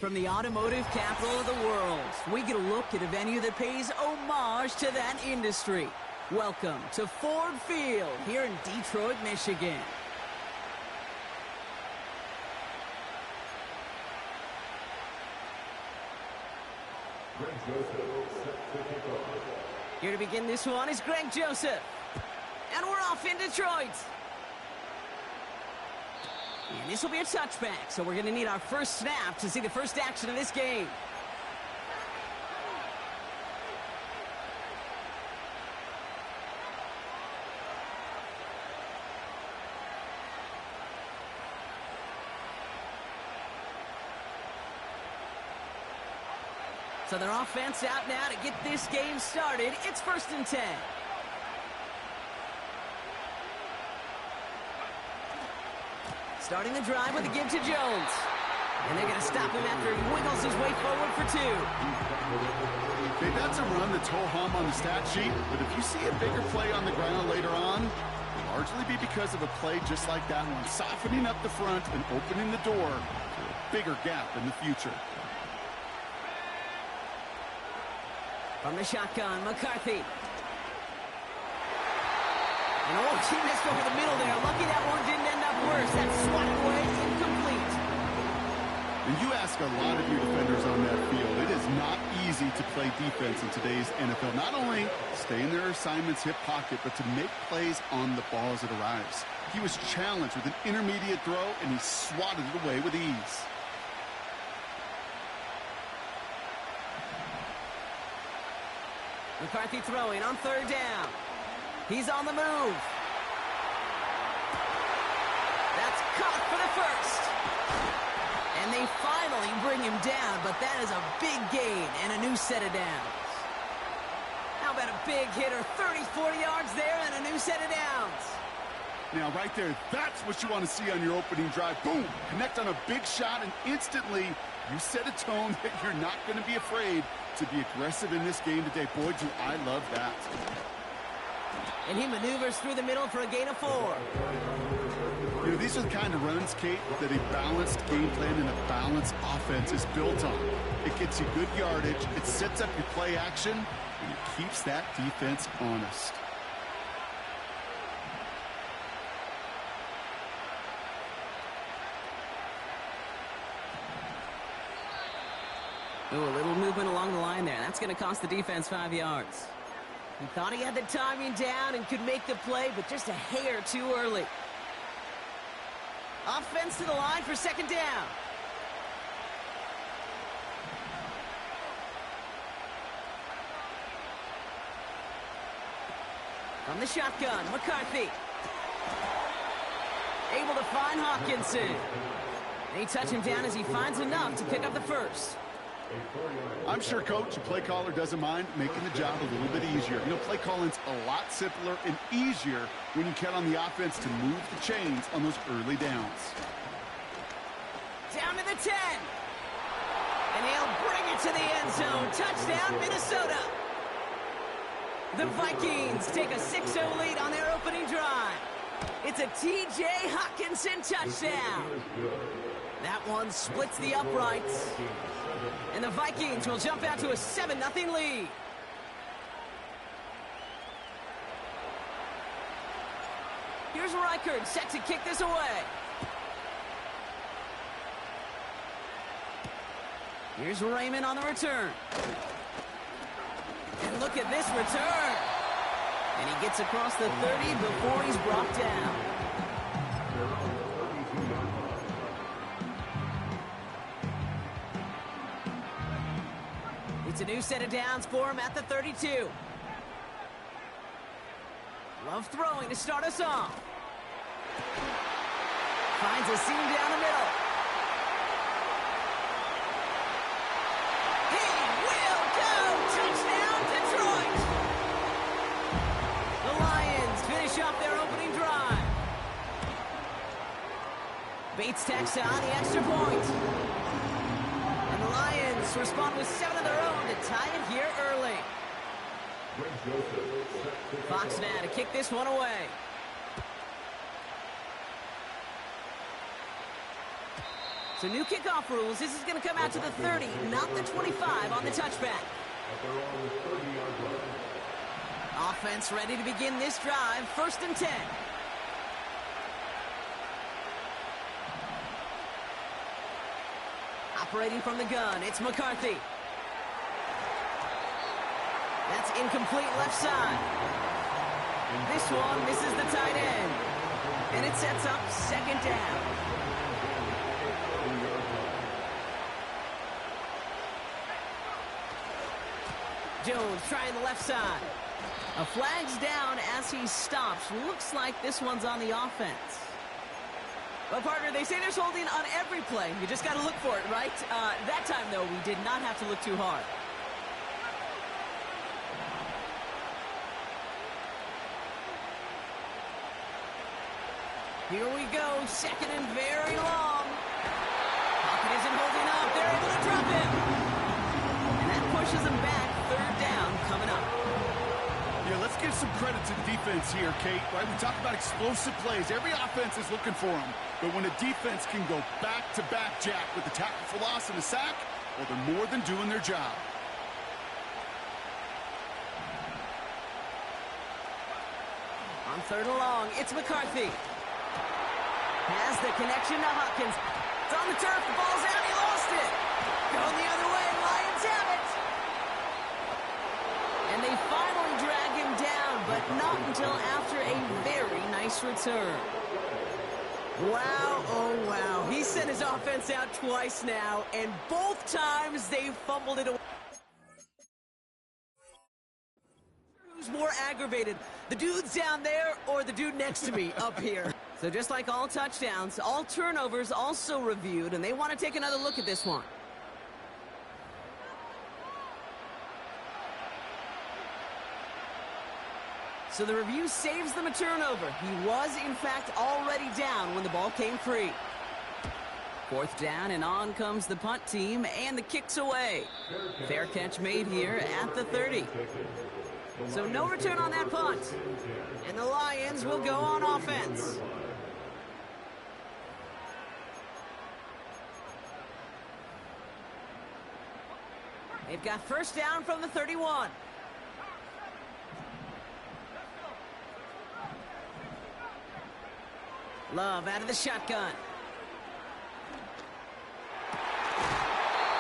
From the automotive capital of the world, we get a look at a venue that pays homage to that industry. Welcome to Ford Field here in Detroit, Michigan. Here to begin this one is Greg Joseph. And we're off in Detroit. And this will be a touchback, so we're going to need our first snap to see the first action of this game. So their offense out now to get this game started. It's 1st and 10. Starting the drive with a give to Jones. And they're going to stop him after he wiggles his way forward for 2. Okay, that's a run that's ho-hum on the stat sheet, but if you see a bigger play on the ground later on, it'll largely be because of a play just like that one, softening up the front and opening the door for a bigger gap in the future. From the shotgun, McCarthy. And oh, he missed over the middle there. Lucky that one didn't end up worse. That swatted away, incomplete. And you ask a lot of your defenders on that field. It is not easy to play defense in today's NFL. Not only stay in their assignment's hip pocket, but to make plays on the ball as it arrives. He was challenged with an intermediate throw, and he swatted it away with ease. McCarthy throwing on 3rd down. He's on the move. That's caught for the first. And they finally bring him down, but that is a big gain and a new set of downs. How about a big hitter, 30, 40 yards there and a new set of downs. Now, right there, that's what you want to see on your opening drive. Boom! Connect on a big shot, and instantly you set a tone that you're not going to be afraid to be aggressive in this game today. Boy, do I love that. And he maneuvers through the middle for a gain of 4. You know, these are the kind of runs, Kate, that a balanced game plan and a balanced offense is built on. It gets you good yardage, it sets up your play action, and it keeps that defense honest. Ooh, a little movement along the line there. That's going to cost the defense 5 yards. He thought he had the timing down and could make the play, but just a hair too early. Offense to the line for 2nd down. From the shotgun, McCarthy. Able to find Hawkinson. They touch him down as he finds enough to pick up the first. I'm sure, Coach, the play caller doesn't mind making the job a little bit easier. You know, play calling's a lot simpler and easier when you count on the offense to move the chains on those early downs. Down to the 10. And he'll bring it to the end zone. Touchdown, Minnesota. The Vikings take a 6-0 lead on their opening drive. It's a T.J. Hawkinson touchdown. That one splits the uprights. And the Vikings will jump out to a 7-0 lead. Here's Reichard set to kick this away. Here's Raymond on the return. And look at this return. And he gets across the 30 before he's brought down. It's a new set of downs for him at the 32. Love throwing to start us off. Finds a seam down the middle. He will go! Touchdown, Detroit! The Lions finish off their opening drive. Bates tacks on the extra point. And the Lions respond with 7 of their own to tie it here early. Fox now to kick this one away. So new kickoff rules. This is going to come out to the 30, not the 25 on the touchback. Offense ready to begin this drive. 1st and 10. Operating from the gun, it's McCarthy. That's incomplete left side. This one misses the tight end. And it sets up 2nd down. Jones trying the left side. A flag's down as he stops. Looks like this one's on the offense. Well, partner, they say there's holding on every play. You just got to look for it, right? That time, though, we did not have to look too hard. Here we go, 2nd and very long. Pocket isn't holding up. They're able to drop him. And that pushes him back. 3rd down coming up. Yeah, let's give some credit to the defense here, Kate. Right? We talk about explosive plays. Every offense is looking for them. But when a defense can go back-to-back, Jack, with a tackle for loss and a sack, well, they're more than doing their job. On 3rd and long, it's McCarthy. Has the connection to Hopkins. It's on the turf. The ball's out. He lost it. Going the other way. Lions have it. And they finally drag him down, but not until after a very nice return. Wow, oh wow. He sent his offense out twice now, and both times they fumbled it away. Who's more aggravated, the dudes down there or the dude next to me up here? So just like all touchdowns, all turnovers also reviewed, and they want to take another look at this one. So the review saves them a turnover. He was, in fact, already down when the ball came free. 4th down, and on comes the punt team, and the kick's away. Fair catch made here at the 30. So no return on that punt. And the Lions will go on offense. They've got 1st down from the 31. Love out of the shotgun.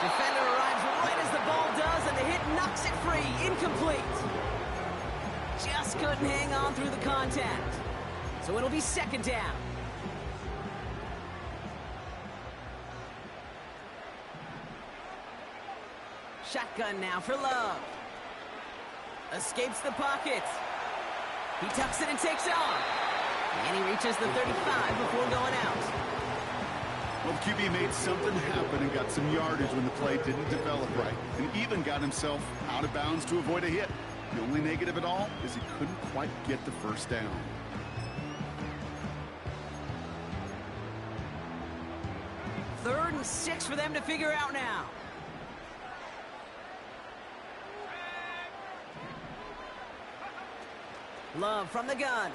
Defender arrives right as the ball does, and the hit knocks it free. Incomplete. Just couldn't hang on through the contact. So it'll be 2nd down. Shotgun now for Love. Escapes the pocket. He tucks it and takes off. And he reaches the 35 before going out. Well, the QB made something happen and got some yardage when the play didn't develop right, and even got himself out of bounds to avoid a hit. The only negative at all is he couldn't quite get the 1st down. Third and 6 for them to figure out now. Love from the gun.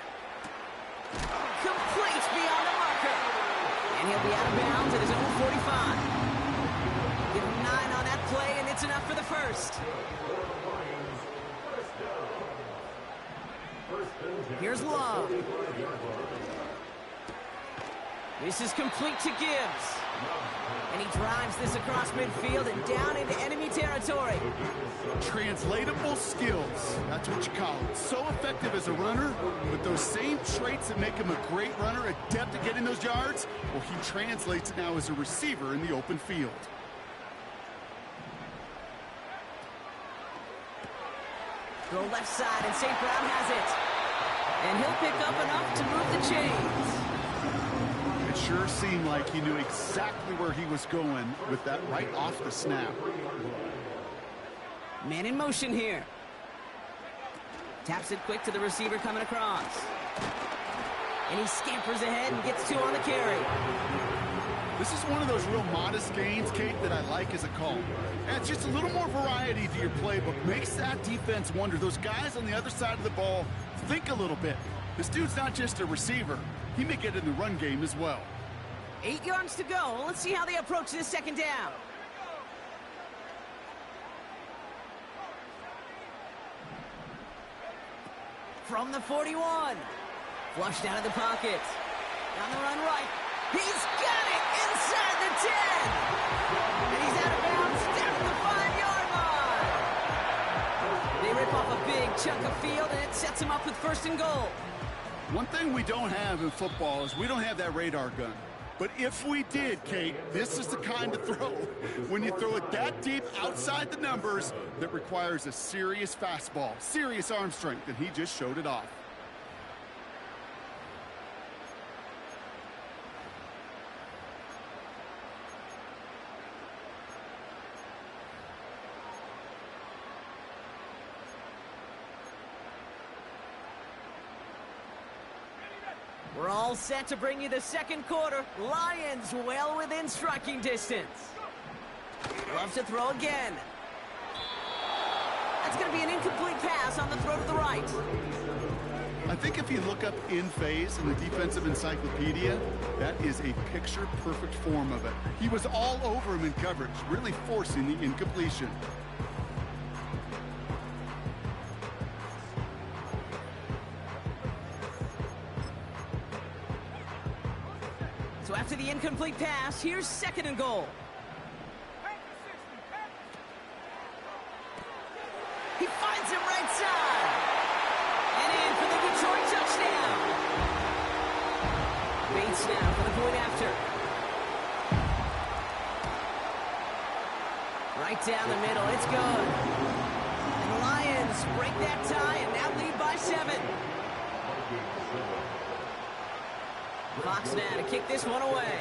Complete beyond the marker. And he'll be out of bounds at his own 45. Give him 9 on that play, and it's enough for the 1st. Here's Love. This is complete to Gibbs. And he drives this across midfield and down into enemy territory. Translatable skills. That's what you call it. So effective as a runner, but those same traits that make him a great runner, adept at getting those yards, well, he translates it now as a receiver in the open field. Throw left side, and St. Brown has it. And he'll pick up enough to move the chains. It sure seemed like he knew exactly where he was going with that right off the snap. Man in motion here. Taps it quick to the receiver coming across. And he scampers ahead and gets 2 on the carry. This is one of those real modest gains, Kate, that I like as a call. And it's just a little more variety to your playbook. Makes that defense wonder. Those guys on the other side of the ball think a little bit. This dude's not just a receiver. He may get in the run game as well. 8 yards to go. Let's see how they approach this second down. From the 41. Flushed out of the pocket. Down the run right. He's got it inside the 10. And he's out of bounds down to the 5-yard line. They rip off a big chunk of field, and it sets him up with 1st and goal. One thing we don't have in football is we don't have that radar gun. But if we did, Kate, this is the kind of throw, when you throw it that deep outside the numbers, that requires a serious fastball, serious arm strength, and he just showed it off. We're all set to bring you the second quarter. Lions well within striking distance. Loves to throw again. That's going to be an incomplete pass on the throw to the right. I think if you look up in phase in the defensive encyclopedia, that is a picture-perfect form of it. He was all over him in coverage, really forcing the incompletion. So after the incomplete pass, here's 2nd and goal. He finds him right side. And in for the Detroit touchdown. Bates now for the point after. Right down the middle, it's good. And the Lions break that tie and now lead by 7. Fox now to kick this one away.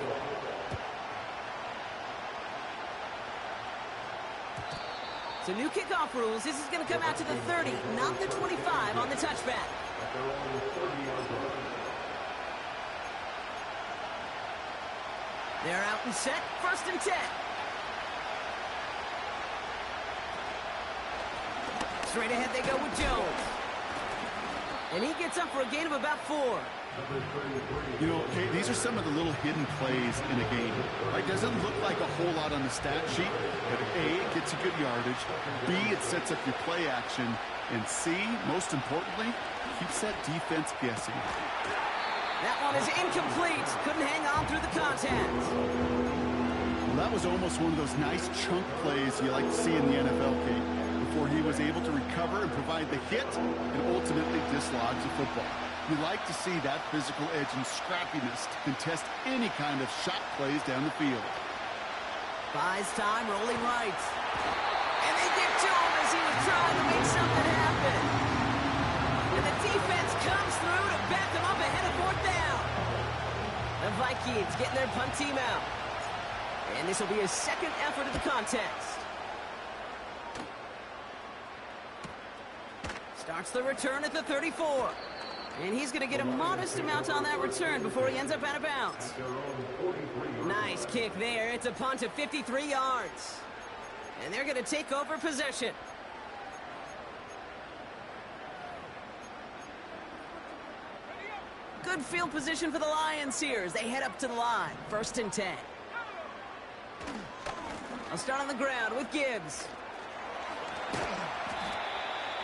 So new kickoff rules. This is going to come out to the 30, not the 25 on the touchback. They're out and set. 1st and 10. Straight ahead they go with Jones. And he gets up for a gain of about 4. You know, Kate, these are some of the little hidden plays in a game. Right? Doesn't look like a whole lot on the stat sheet, but A, it gets you good yardage. B, it sets up your play action. And C, most importantly, keeps that defense guessing. That one is incomplete. Couldn't hang on through the contact. Well, that was almost one of those nice chunk plays you like to see in the NFL, Kate, before he was able to recover and provide the hit and ultimately dislodge the football. You like to see that physical edge and scrappiness to contest any kind of shot plays down the field. Buys time, rolling right. And they get to him as he was trying to make something happen. And the defense comes through to back them up ahead of 4th down. The Vikings getting their punt team out. And this will be his 2nd effort of the contest. Starts the return at the 34. And he's going to get a modest amount on that return before he ends up out of bounds. Nice kick there. It's a punt of 53 yards. And they're going to take over possession. Good field position for the Lions here as they head up to the line. 1st and 10. I'll start on the ground with Gibbs.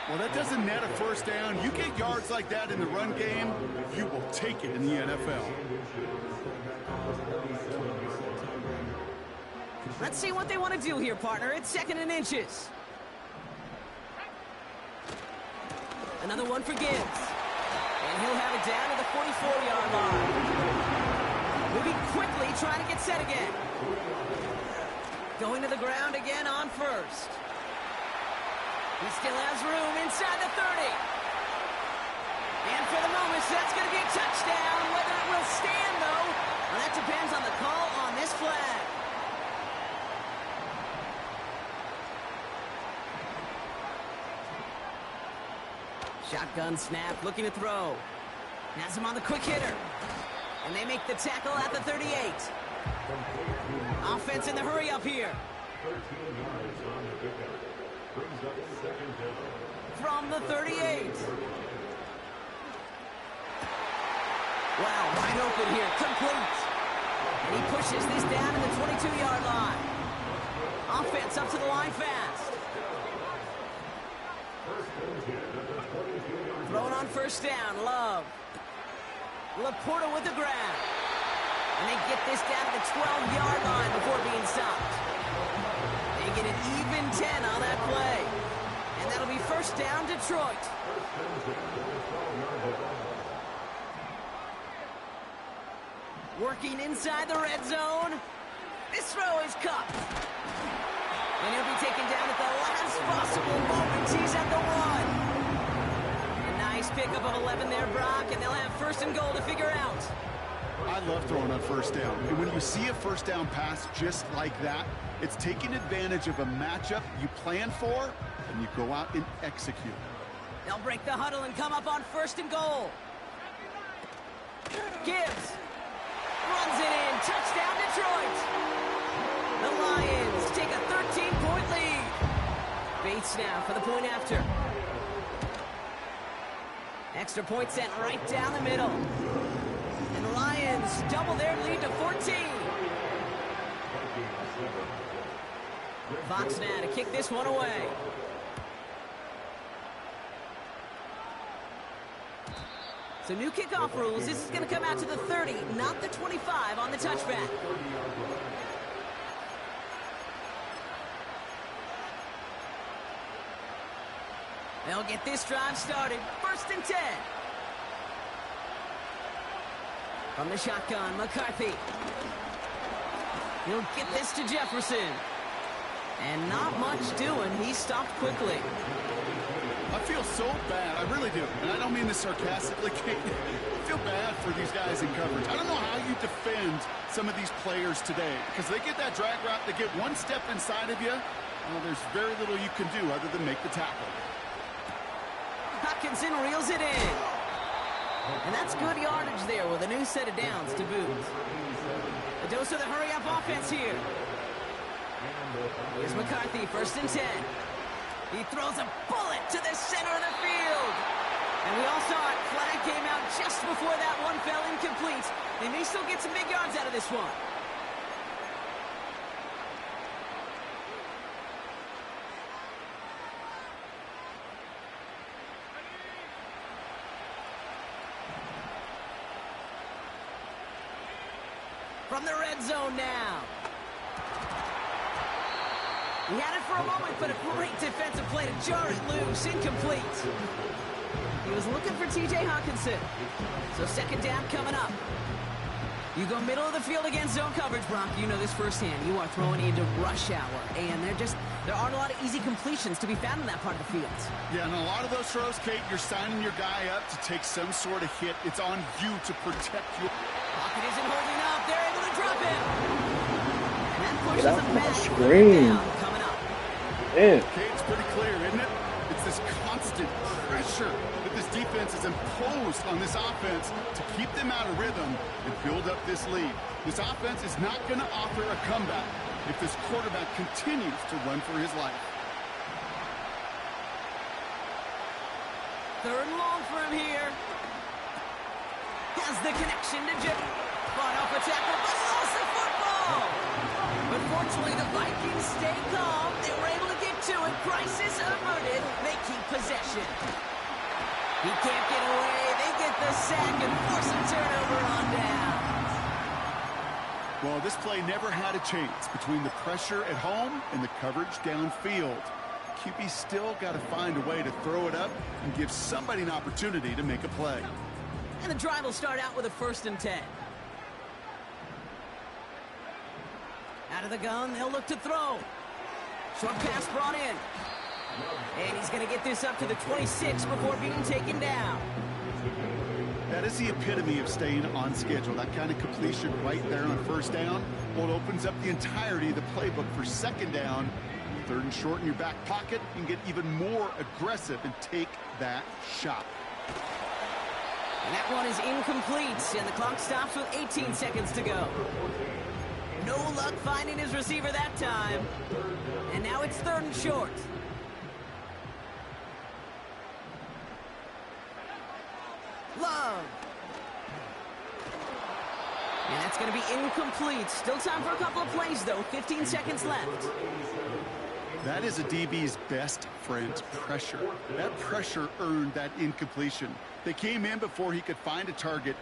Well, that doesn't net a 1st down. You get yards like that in the run game, you will take it in the NFL. Let's see what they want to do here, partner. It's 2nd and inches. Another one for Gibbs. And he'll have it down to the 44-yard line. Moving quickly, trying to get set again. Going to the ground again on 1st. He still has room inside the 30. And for the moment, that's going to be a touchdown. Whether it will stand, though, well, that depends on the call on this flag. Shotgun snap, looking to throw. Has him on the quick hitter. And they make the tackle at the 38. Offense in the hurry up here. 13 yards on the pickup. Brings up 2nd down. From the 38. Wow, wide open here, complete. And he pushes this down to the 22-yard line. Offense up to the line fast. Throwing on first down, Love. Laporta with the grab. And they get this down to the 12-yard line before being stopped. They get an even 10 on that play. And that'll be first down, Detroit. Working inside the red zone. This throw is caught. And he'll be taken down at the last possible moment. He's at the 1. A nice pickup of 11 there, Brock, and they'll have first and goal to figure out. I love throwing on first down. And when you see a first down pass just like that, it's taking advantage of a matchup you plan for, and you go out and execute. They'll break the huddle and come up on first and goal. Gibbs runs it in. Touchdown, Detroit. The Lions take a 13-point lead. Bates now for the point after. Extra point sent right down the middle. And the Lions double their lead to 14. Fox now to kick this one away. So new kickoff rules. This is going to come out to the 30, not the 25 on the touchback. They'll get this drive started. First and 10. From the shotgun, McCarthy. He'll get this to Jefferson. And not much doing. He stopped quickly. I feel so bad. I really do. And I don't mean this sarcastically, Kate. I feel bad for these guys in coverage. I don't know how you defend some of these players today. Because they get that drag route, they get one step inside of you. Well, there's very little you can do other than make the tackle. Hockenson reels it in. And that's good yardage there with a new set of downs to boot. A dose of the hurry-up offense here. Here's McCarthy, first and 10. He throws a bullet to the center of the field. And we all saw it. Flag came out just before that one fell incomplete. They may still get some big yards out of this one. From the red zone now. He had it for a moment, but a great defensive play to jar it loose. Incomplete. He was looking for T.J. Hockenson. So second down coming up. You go middle of the field against zone coverage, Brock. You know this firsthand. You are throwing into rush hour. And there aren't a lot of easy completions to be found in that part of the field. Yeah, and a lot of those throws, Kate, you're signing your guy up to take some sort of hit. It's on you to protect your... Pocket isn't holding up. They're able to drop him. And that pushes Get out him my back. screen. Coming up. Man. Okay, it's pretty clear, isn't it? It's this constant pressure that this defense has imposed on this offense to keep them out of rhythm and build up this lead. This offense is not going to offer a comeback if this quarterback continues to run for his life. Third and long for him here. Has the connection to Jim. Fought off a tackle, but lost the football. But fortunately, the Vikings stay calm. They were able to get to it. Crisis averted. They keep possession. He can't get away. They get the sack and force a turnover on down. Well, this play never had a chance between the pressure at home and the coverage downfield. QB still got to find a way to throw it up and give somebody an opportunity to make a play. And the drive will start out with a first and 10. Out of the gun, they'll look to throw. Short pass brought in. And he's going to get this up to the 26 before being taken down. That is the epitome of staying on schedule. That kind of completion right there on first down. Well, it opens up the entirety of the playbook for second down. Third and short in your back pocket. You can get even more aggressive and take that shot. And that one is incomplete, and the clock stops with 18 seconds to go. No luck finding his receiver that time. And now it's third and short. Love. And that's going to be incomplete. Still time for a couple of plays, though. 15 seconds left. That is a DB's best friend, pressure. That pressure earned that incompletion. They came in before he could find a target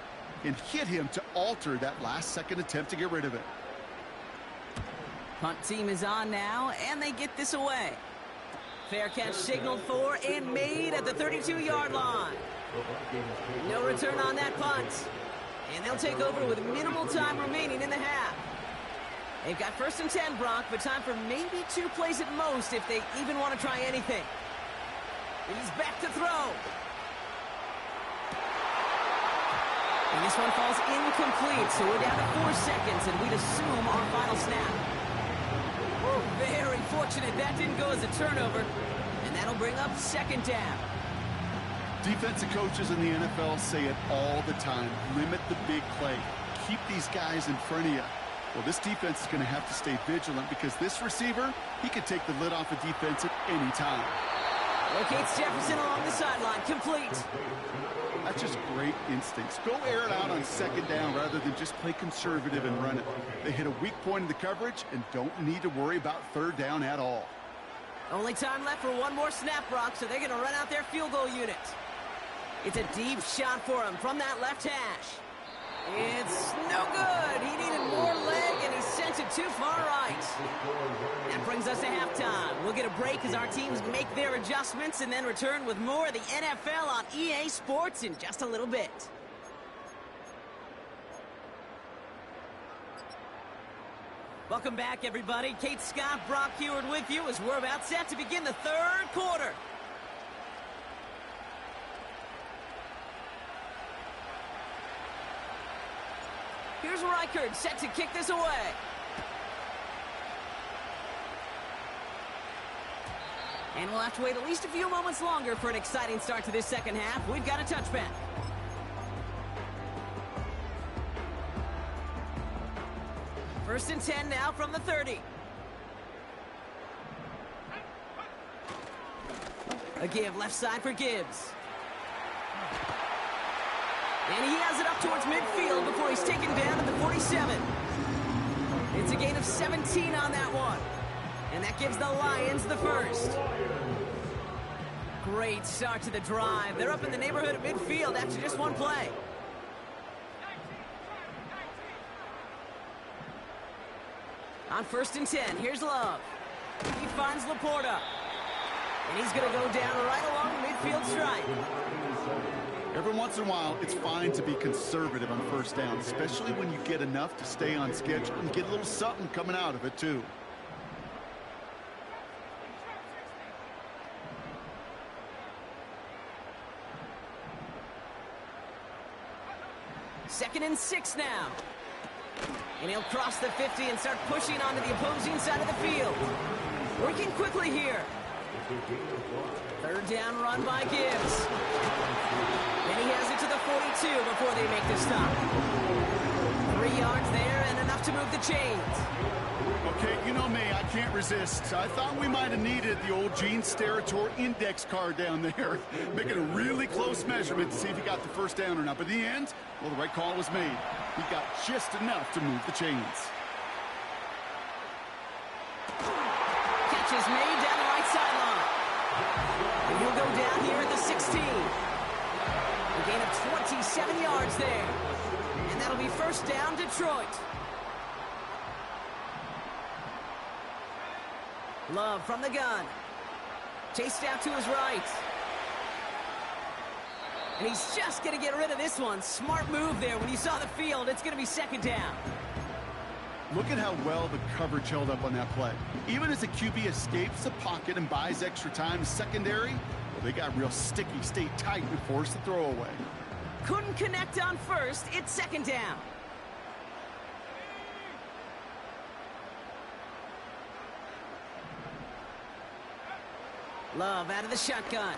and hit him to alter that last-second attempt to get rid of it. Punt team is on now, and they get this away. Fair catch signaled for and made at the 32-yard line. No return on that punt. And they'll take over with minimal time remaining in the half. They've got 1st and 10, Brock, but time for maybe 2 plays at most if they even want to try anything. He's back to throw. And this one falls incomplete, so we're down to 4 seconds, and we'd assume our final snap. Whew, very fortunate that didn't go as a turnover, and that'll bring up 2nd down. Defensive coaches in the NFL say it all the time. Limit the big play. Keep these guys in front of you. Well, this defense is going to have to stay vigilant because this receiver, he could take the lid off a defense at any time. Locates Jefferson along the sideline. Complete. That's just great instincts. Go air it out on 2nd down rather than just play conservative and run it. They hit a weak point in the coverage and don't need to worry about 3rd down at all. Only time left for one more snap, Brock, so they're going to run out their field goal unit. It's a deep shot for him from that left hash. It's no good. He needed more leg, and he sent it too far right. That brings us to halftime. We'll get a break as our teams make their adjustments and then return with more of the NFL on EA Sports in just a little bit. Welcome back, everybody. Kate Scott, Brock Heward with you as we're about set to begin the 3rd quarter. Here's Reichard set to kick this away. And we'll have to wait at least a few moments longer for an exciting start to this 2nd half. We've got a touchback. First and 10 now from the 30. A give left side for Gibbs. And he has it up towards midfield before he's taken down at the 47. It's a gain of 17 on that one. And that gives the Lions the first. Great start to the drive. They're up in the neighborhood of midfield after just one play. On 1st and 10, here's Love. He finds Laporta. And he's going to go down right along the midfield stripe. Every once in a while, it's fine to be conservative on 1st down, especially when you get enough to stay on schedule and get a little something coming out of it, too. Second and 6 now. And he'll cross the 50 and start pushing onto the opposing side of the field. Working quickly here. 3rd down run by Gibbs. And he has it to the 42 before they make the stop. 3 yards there and enough to move the chains. Okay, you know me, I can't resist. I thought we might have needed the old Gene Steratore index card down there. Making a really close measurement to see if he got the 1st down or not. But in the end, well, the right call was made. He got just enough to move the chains. Catch is made down the right sideline. And he'll go down here at the 16. A gain of 27 yards there. And that'll be 1st down, Detroit. Love from the gun. Chased out to his right. And he's just going to get rid of this one. Smart move there. When you saw the field, it's going to be 2nd down. Look at how well the coverage held up on that play. Even as the QB escapes the pocket and buys extra time secondary, well, they got real sticky, stayed tight, and forced the throw away. Couldn't connect on 1st. It's 2nd down. Love out of the shotgun.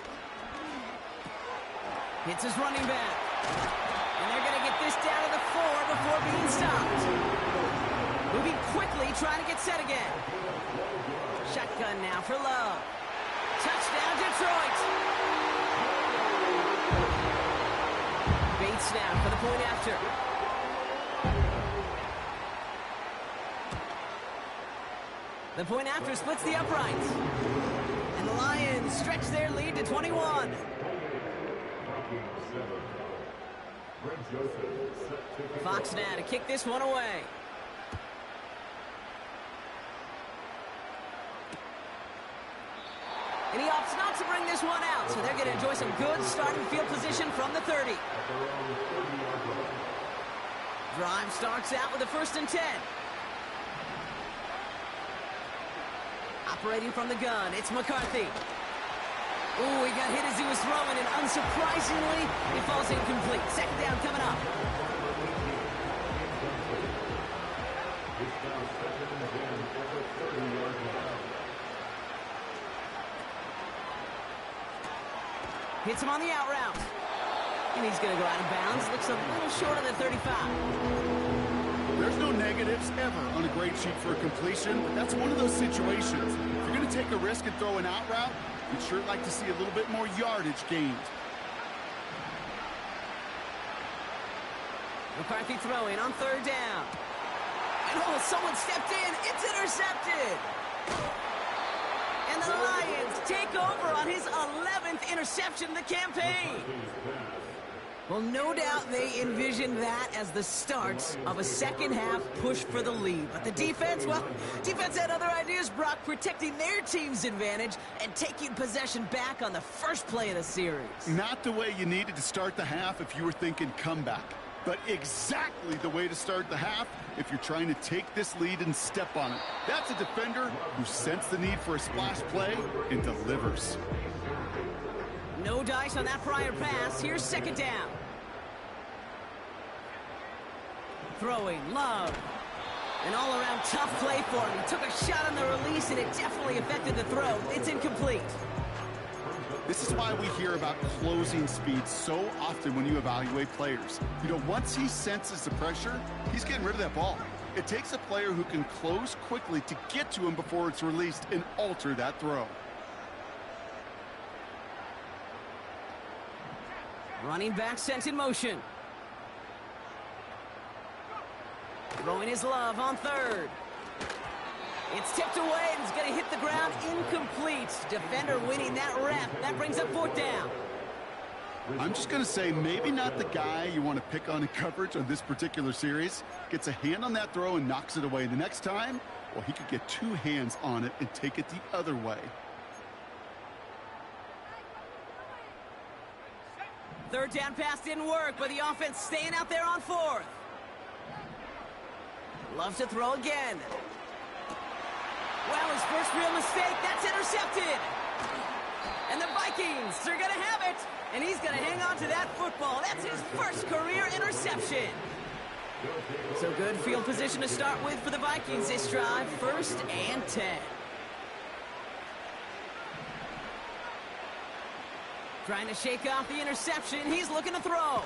Hits his running back. And they're going to get this down to the 4 before being stopped. Moving quickly, trying to get set again. Shotgun now for Love. Touchdown, Detroit. Bates now for the point after. The point after splits the uprights. And the Lions stretch their lead to 21. Fox now to kick this one away. And he opts not to bring this one out, so they're going to enjoy some good starting field position from the 30. Drive starts out with a 1st and 10. Operating from the gun, it's McCarthy. Ooh, he got hit as he was throwing, and unsurprisingly, it falls incomplete. 2nd down coming up. Hits him on the out route. And he's going to go out of bounds. Looks a little short of the 35. There's no negatives ever on a grade sheet for a completion, but that's one of those situations. If you're going to take a risk and throw an out route, you'd sure like to see a little bit more yardage gained. McCarthy throwing on 3rd down. And oh, someone stepped in. It's intercepted. And the Lions take over on his 11th interception of the campaign. Well, no doubt they envisioned that as the start of a second-half push for the lead. But the defense, well, defense had other ideas, Brock, protecting their team's advantage and taking possession back on the first play of the series. Not the way you needed to start the half if you were thinking comeback, but exactly the way to start the half if you're trying to take this lead and step on it. That's a defender who sensed the need for a splash play and delivers. No dice on that prior pass. Here's 2nd down. Throwing, Love. An all-around tough play for him. He took a shot on the release, and it definitely affected the throw. It's incomplete. This is why we hear about closing speed so often when you evaluate players. You know, once he senses the pressure, he's getting rid of that ball. It takes a player who can close quickly to get to him before it's released and alter that throw. Running back sent in motion. Throwing his Love on 3rd. It's tipped away and it's going to hit the ground incomplete. Defender winning that rep. That brings up 4th down. I'm just going to say maybe not the guy you want to pick on in coverage on this particular series. Gets a hand on that throw and knocks it away. The next time, well, he could get 2 hands on it and take it the other way. 3rd down pass didn't work, but the offense staying out there on 4th. Loves to throw again. Well, his first real mistake, that's intercepted. And the Vikings are going to have it. And he's going to hang on to that football. That's his first career interception. So good field position to start with for the Vikings this drive. 1st and 10. Trying to shake off the interception. He's looking to throw.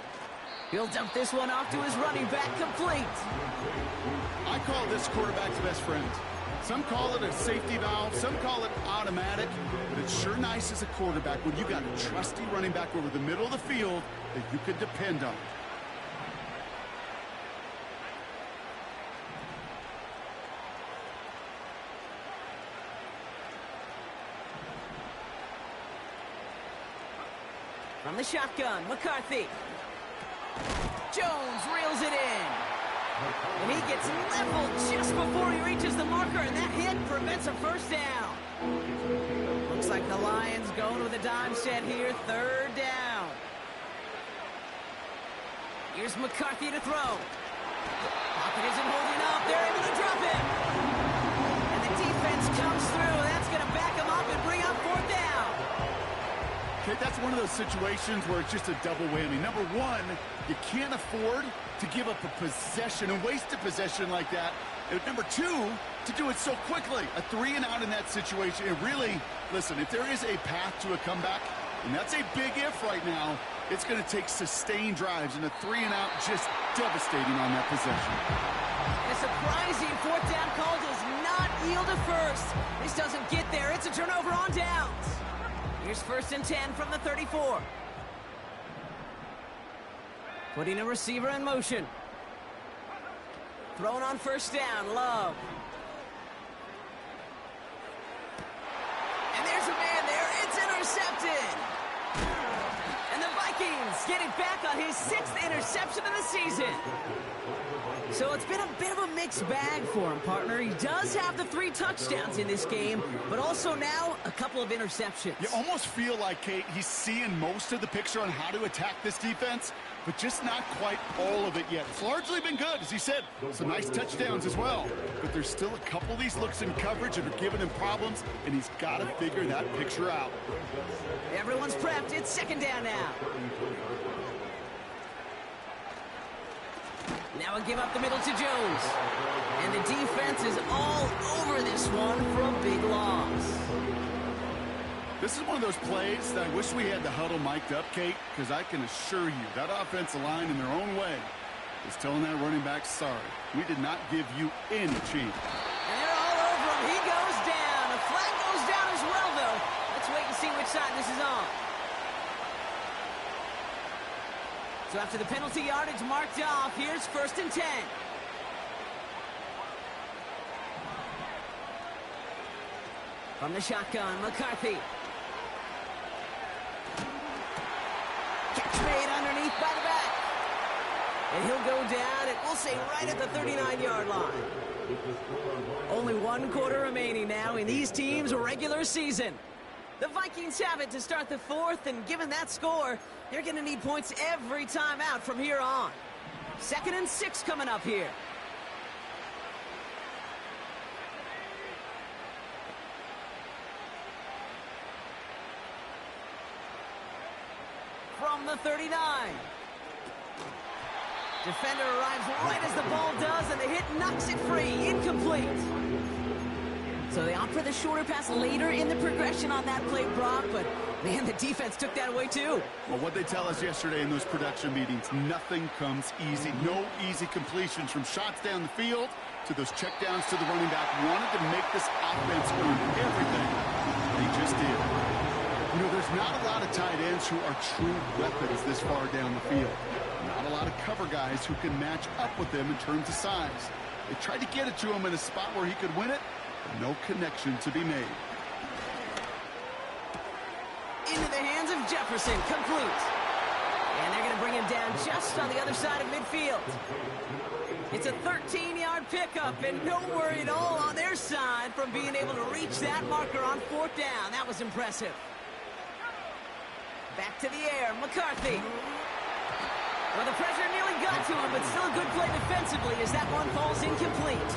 He'll dump this one off to his running back, complete. I call this quarterback's best friend. Some call it a safety valve, some call it automatic, but it's sure nice as a quarterback when you got a trusty running back over the middle of the field that you could depend on. From the shotgun, McCarthy. Jones reels it in. And he gets leveled just before he reaches the marker, and that hit prevents a 1st down. Looks like the Lions going with a dime set here, 3rd down. Here's McCarthy to throw. Pocket isn't holding up. They're able to drop him. And the defense comes through. That's going to back him up and bring up 4th down. Okay, that's one of those situations where it's just a double whammy. Number one, you can't afford to give up a possession and waste a possession like that. And number two, to do it so quickly. A 3 and out in that situation. And really, listen, if there is a path to a comeback, and that's a big if right now, it's going to take sustained drives, and a 3 and out just devastating on that possession. And a surprising 4th down call does not yield a 1st. This doesn't get there. It's a turnover on downs. Here's 1st and 10 from the 34. Putting a receiver in motion. Thrown on 1st down, Love. intercepted. And the Vikings get it back on his 6th interception of the season. So it's been a bit of a mixed bag for him, partner. He does have the 3 touchdowns in this game, but also now a couple of interceptions. You almost feel like, Kate, he's seeing most of the picture on how to attack this defense, but just not quite all of it yet. It's largely been good, as he said. Some nice touchdowns as well. But there's still a couple of these looks in coverage that are giving him problems, and he's got to figure that picture out. Everyone's prepped. It's 2nd down now. Now a give up the middle to Jones. And the defense is all over this one for a big loss. This is one of those plays that I wish we had the huddle mic'd up, Kate, because I can assure you that offensive line in their own way is telling that running back, sorry, we did not give you any chance. And they're all over him. He goes down. A flag goes down as well, though. Let's wait and see which side this is on. So after the penalty yardage marked off, here's 1st and 10. From the shotgun, McCarthy. Catch made underneath by the back. And he'll go down, and we'll say right at the 39-yard line. Only 1 quarter remaining now in these teams' regular season. The Vikings have it to start the 4th, and given that score, they're going to need points every time out from here on. 2nd and 6 coming up here. From the 39. Defender arrives right as the ball does, and the hit knocks it free. Incomplete. So they opt for the shorter pass later in the progression on that play, Brock, but man, the defense took that away too. Well, what they tell us yesterday in those production meetings, nothing comes easy. No easy completions from shots down the field to those checkdowns to the running back. Wanted to make this offense earn everything. They just did. You know, there's not a lot of tight ends who are true weapons this far down the field. Not a lot of cover guys who can match up with them in terms of size. They tried to get it to him in a spot where he could win it, but no connection to be made. Into the hands of Jefferson, complete. And they're going to bring him down just on the other side of midfield. It's a 13-yard pickup, and no worry at all on their side from being able to reach that marker on 4th down. That was impressive. Back to the air, McCarthy. Well, the pressure nearly got to him, but still a good play defensively as that one falls incomplete.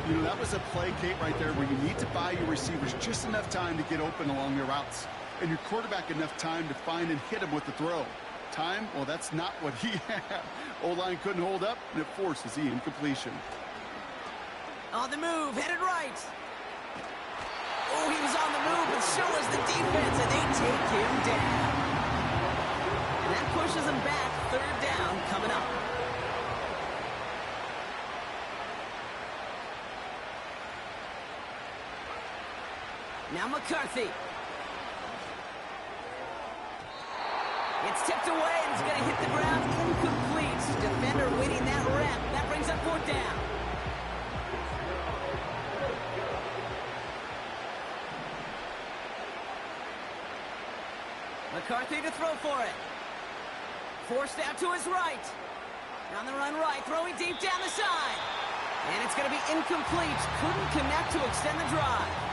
You know, that was a play, Kate, right there where you need to buy your receivers just enough time to get open along their routes, and your quarterback enough time to find and hit him with the throw. Time, well, that's not what he had. O-line couldn't hold up, and it forces the incompletion. On the move, headed right. Oh, he was on the move, but so was the defense, and they take him down. And that pushes him back. 3rd down coming up. Now McCarthy. It's tipped away, and it's going to hit the ground incomplete. Defender waiting that rep. That brings up 4th down. McCarthy to throw for it. Forced out to his right. On the run right, throwing deep down the side. And it's going to be incomplete. Couldn't connect to extend the drive.